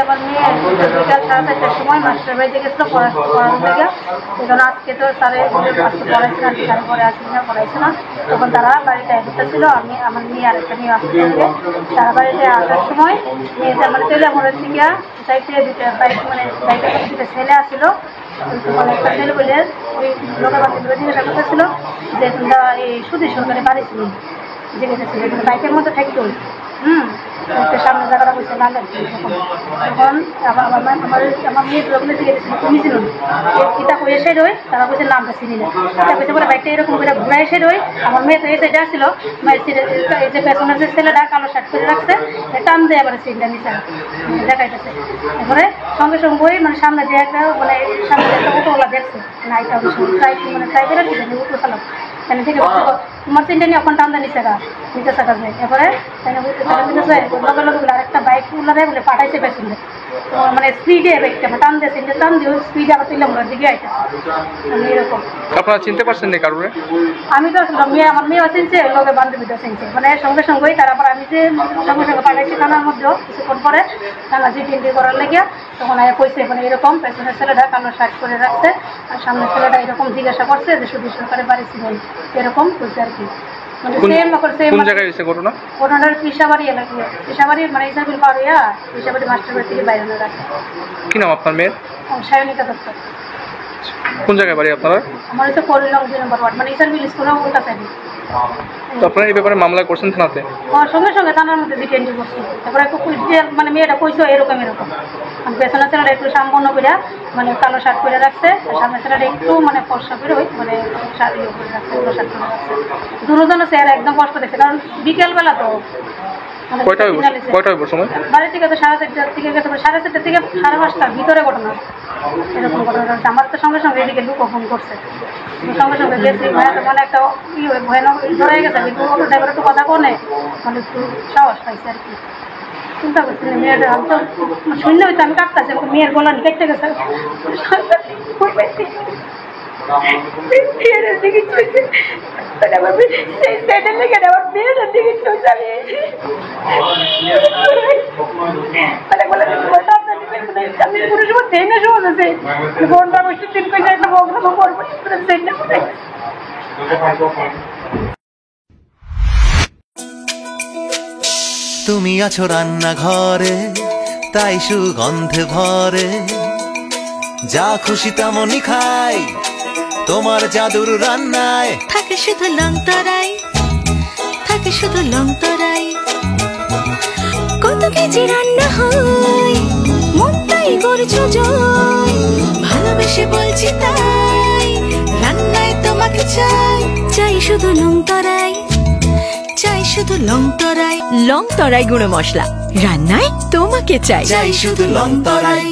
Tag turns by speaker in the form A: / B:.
A: আমার মেয়ে বিকাল 4:30টার সময় মাস্টার বাড়িতে গেছিল পড়ানোর লেগে। এখন আজকে তো স্যারে পড়াইছিলাম, পরে আসলে পড়াইছে না। তখন তারা বাড়িতে আসতেছিল, আমি আমার মেয়ে আরেকটা মেয়ে আসতে তারা বাড়িতে আসার সময় মেয়েটা মানে তেলে মনে হচ্ছে গিয়া সাইডে দুটা বাইক মানে বাইকের মধ্যে দুটো ছেলে আসছিল। মানে একটা ছেলে বলে ওই লোকের বাচ্চাগুলো জিজ্ঞাসা করতেছিল যে তোমরা এই সুদী সরকারে বাড়ি ছিল জিজ্ঞাসা ছিল বাইকের মধ্যে থাকতো। সামনে জায়গাটা বলছে না লাগছে। তখন আমার মেয়ের লোকগুলো জিজ্ঞেস তুমি ছিল এটা করে এসে রই, তারা বলছে নামটা চিনি না। এটা বলছে বলে বাইকটা এরকম করে ঘুরে এসে রই। আমার মেয়ে তো এসে যাচ্ছিল, এই যে পেছনের যে ছেলেটা কালো শার্ট করে রাখছে টান দিয়ে এবারে সিনটা নিচে দেখাইতেছে। এবারে সঙ্গে সঙ্গেই মানে সামনে দিয়ে একটা মানে সামনে একটা অটোওয়ালা দেখছে না, এটা মানে ট্রাই করে উঠে চালাম কেন ঠিক আছে তোমার চিন্তা নিয়ে ওখানে টান্দা নিচে থাকা যায়। এবারে লগে লগে আরেকটা বাইক উল্লারে বলে পাঠাইছে পেছনে, মানে স্পিডে বাইকটা টান দিয়েছে, টান দিয়ে স্পিডে আবার তুললাম দিকে আইতেছে এরকম।
B: আপনারা চিনতে পারছেন না কারণে?
A: আমি তো আসলে আমার মেয়েও চিনছে, লোকে বান্ধবীটা চিনছে, মানে সঙ্গে সঙ্গেই তারা আবার আমি যে সঙ্গে সঙ্গে পাঠাইছি থানার মধ্যেও কিছুক্ষণ পরে থানা জিটি করার লেগে। তখন আয়া কইছে মানে এরকম পেছনের ছেলেটা কালো শার্ট করে রাখছে আর সামনের ছেলেটা এরকম জিজ্ঞাসা করছে যে শুধু সরকারে বাড়ি ছিলেন, এরকম কইছে আর কি। ঘটনার পিসাবাড়ি এলাকা, পিসাবাড়ি মানে ইসাবিল পার হইয়া পিসাবাড়ি মাস্টার বাড়ি থেকে বাইরে রাখে।
B: কি নাম আপনার মেয়ের?
A: সায়নিকা দত্ত।
B: কোন জায়গায় বাড়ি আপনার?
A: আমার হচ্ছে করিলং 2 নম্বর ওয়ার্ড, মানে ইসাবিল স্কুলের উল্টা সাইডে।
B: তো আপনারা এই ব্যাপারে মামলা করছেন থানাতে?
A: সঙ্গে সঙ্গে থানার মধ্যে ডিটেইন করছি। তারপরে মানে মেয়েটা কইছো এরকম এরকম পেছনের ছেলেটা একটু সামনে করে মানে কালো শার্ট করে রাখছে, সামনের ছেলেটা একটু মানে ফর্সা করে ওই মানে শাড়ি করে রাখছে, কালো শার্ট করে রাখছে। দুজন চেহারা একদম কষ্ট দেখছে, কারণ বিকেলবেলা তো বাড়ি থেকে তো 4:30টার থেকে গেছে, 4:30 থেকে 5:30টার ভিতরে ঘটনা এরকম ঘটনা ঘটছে। আমার তো সঙ্গে সঙ্গে এদিকে লোক ফোন করছে, সঙ্গে সঙ্গে গেছি মানে একটা কি ভয়ানক ধরে গেছে। অটো ড্রাইভার একটু কথা কোনে মানে একটু সাহস পাইছে আর কি। চিন্তা করছি মেয়েটা আমি তো শূন্য হইতো, আমি কাটতেছি মেয়ের গলা কেটে গেছে।
C: তুমি আছো রান্নাঘরে তাই সুগন্ধে ভরে, যা খুশি তেমনই খাই তোমার জাদুর রান্নায়।
D: থাকে শুধু লং তরাই, থাকে শুধু লং তরাই, কত কেজি রান্না হয় মনটাই করছো জয়। ভালোবেসে বলছি তাই রান্নায় তোমাকে চাই, চাই শুধু লং তরাই, চাই শুধু লং তরাই। লং তরাই গুঁড়ো মশলা রান্নায় তোমাকে চাই, চাই শুধু লং তরাই।